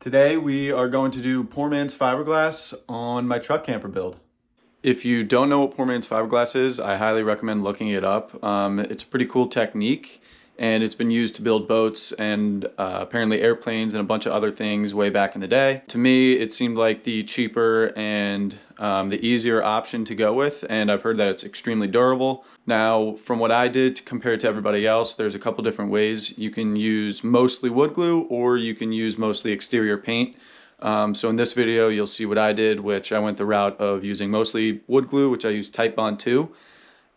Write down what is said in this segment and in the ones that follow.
Today we are going to do Poor Mans Fiberglass on my truck camper build. If you don't know what Poor Mans Fiberglass is, I highly recommend looking it up. It's a pretty cool technique, and it's been used to build boats and apparently airplanes and a bunch of other things way back in the day. To me, it seemed like the cheaper and the easier option to go with, and I've heard that it's extremely durable. Now, from what I did compared to everybody else, there's a couple different ways. You can use mostly wood glue, or you can use mostly exterior paint. So in this video, you'll see what I did, which I went the route of using mostly wood glue, which I used Titebond II.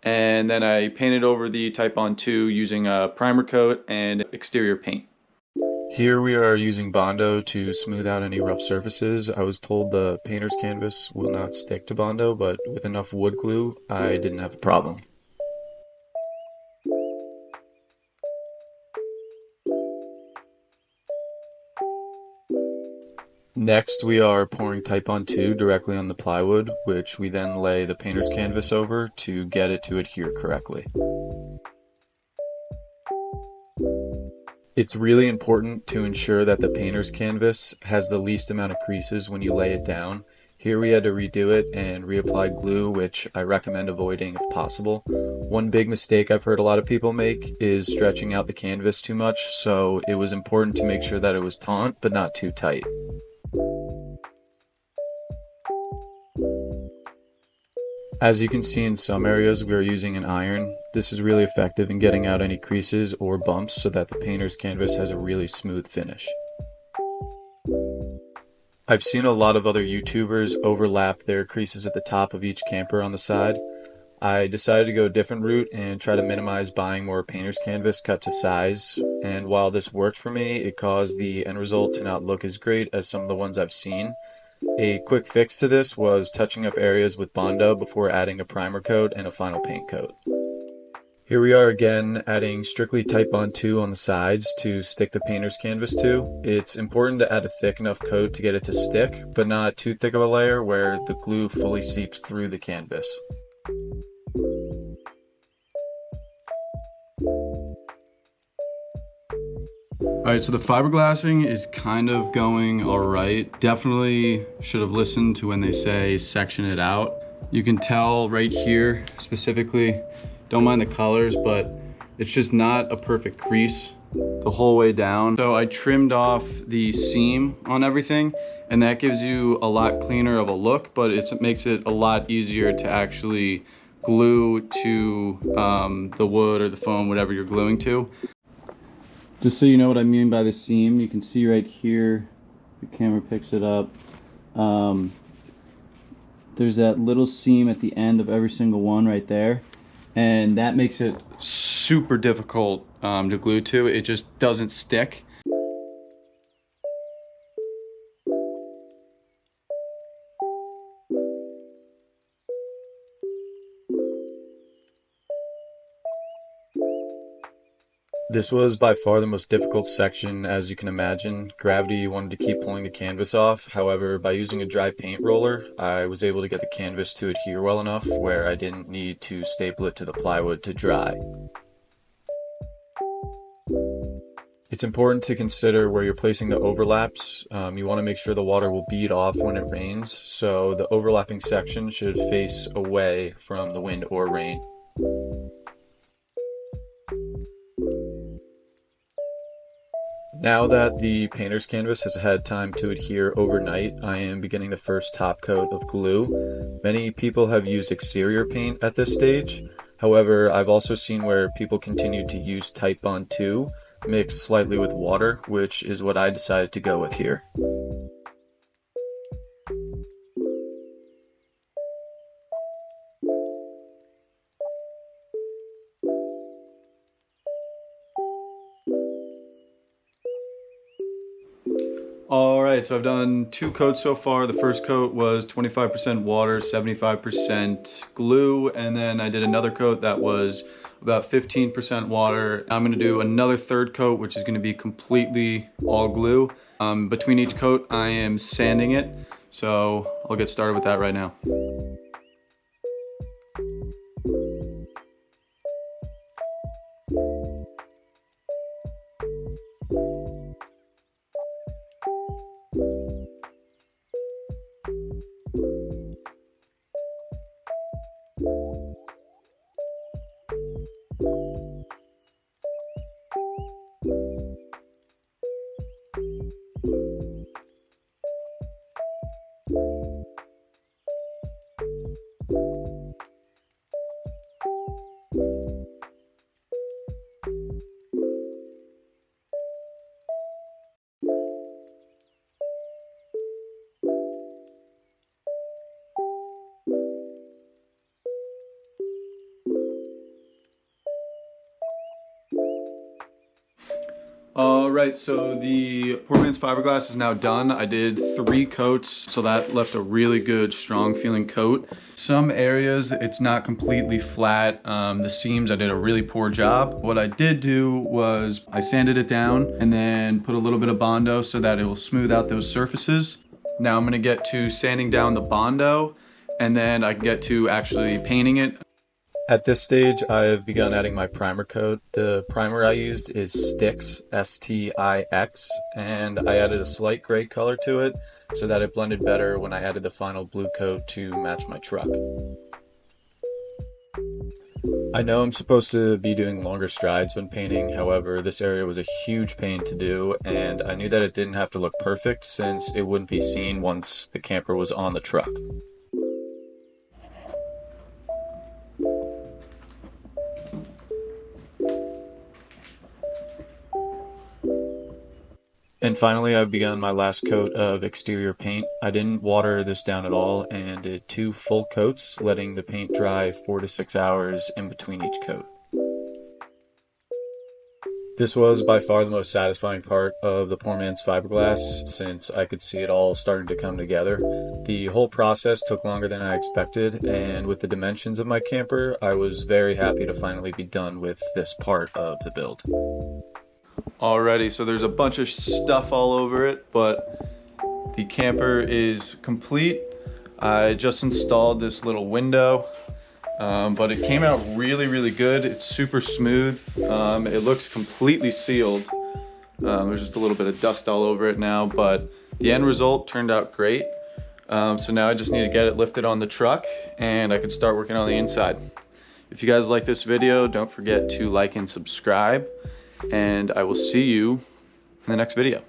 And then I painted over the Titebond II using a primer coat and exterior paint. Here we are using Bondo to smooth out any rough surfaces. I was told the painter's canvas will not stick to Bondo, but with enough wood glue, I didn't have a problem. Next, we are pouring Titebond II directly on the plywood, which we then lay the painter's canvas over to get it to adhere correctly. It's really important to ensure that the painter's canvas has the least amount of creases when you lay it down. Here we had to redo it and reapply glue, which I recommend avoiding if possible. One big mistake I've heard a lot of people make is stretching out the canvas too much, so it was important to make sure that it was taut but not too tight. As you can see, in some areas we are using an iron. This is really effective in getting out any creases or bumps so that the painter's canvas has a really smooth finish. I've seen a lot of other YouTubers overlap their creases at the top of each camper on the side. I decided to go a different route and try to minimize buying more painter's canvas cut to size, and while this worked for me, it caused the end result to not look as great as some of the ones I've seen. A quick fix to this was touching up areas with Bondo before adding a primer coat and a final paint coat. Here we are again adding strictly Titebond II on the sides to stick the painter's canvas to. It's important to add a thick enough coat to get it to stick, but not too thick of a layer where the glue fully seeps through the canvas. Alright, so the fiberglassing is kind of going alright. Definitely should have listened to when they say section it out. You can tell right here specifically, don't mind the colors, but it's just not a perfect crease the whole way down. So I trimmed off the seam on everything, and that gives you a lot cleaner of a look, but it makes it a lot easier to actually glue to the wood or the foam, whatever you're gluing to. Just so you know what I mean by the seam, you can see right here, the camera picks it up, there's that little seam at the end of every single one right there, and that makes it super difficult to glue to. It just doesn't stick. This was by far the most difficult section, as you can imagine. Gravity wanted to keep pulling the canvas off. However, by using a dry paint roller, I was able to get the canvas to adhere well enough where I didn't need to staple it to the plywood to dry. It's important to consider where you're placing the overlaps. You want to make sure the water will bead off when it rains, so the overlapping section should face away from the wind or rain. Now that the painter's canvas has had time to adhere overnight, I am beginning the first top coat of glue. Many people have used exterior paint at this stage. However, I've also seen where people continue to use Titebond II mixed slightly with water, which is what I decided to go with here. Alright, so I've done 2 coats so far. The first coat was 25% water, 75% glue, and then I did another coat that was about 15% water. I'm going to do another third coat, which is going to be completely all glue. Between each coat, I am sanding it, so I'll get started with that right now. All right, so the Poor Mans Fiberglass is now done. I did 3 coats, so that left a really good, strong feeling coat. Some areas, it's not completely flat. The seams, I did a really poor job. What I did do was I sanded it down and then put a little bit of Bondo so that it will smooth out those surfaces. Now I'm gonna get to sanding down the Bondo, and then I can get to actually painting it. At this stage, I've begun adding my primer coat. The primer I used is Stix, S-T-I-X, and I added a slight gray color to it so that it blended better when I added the final blue coat to match my truck. I know I'm supposed to be doing longer strides when painting, however, this area was a huge pain to do, and I knew that it didn't have to look perfect since it wouldn't be seen once the camper was on the truck. And finally, I've begun my last coat of exterior paint. I didn't water this down at all and did 2 full coats, letting the paint dry 4 to 6 hours in between each coat. This was by far the most satisfying part of the Poor Mans Fiberglass since I could see it all starting to come together. The whole process took longer than I expected, and with the dimensions of my camper, I was very happy to finally be done with this part of the build. Alrighty, so there's a bunch of stuff all over it, but the camper is complete. I just installed this little window, but it came out really good. It's super smooth. It looks completely sealed. There's just a little bit of dust all over it now, but the end result turned out great. So now I just need to get it lifted on the truck and I can start working on the inside. If you guys like this video, don't forget to like and subscribe. And I will see you in the next video.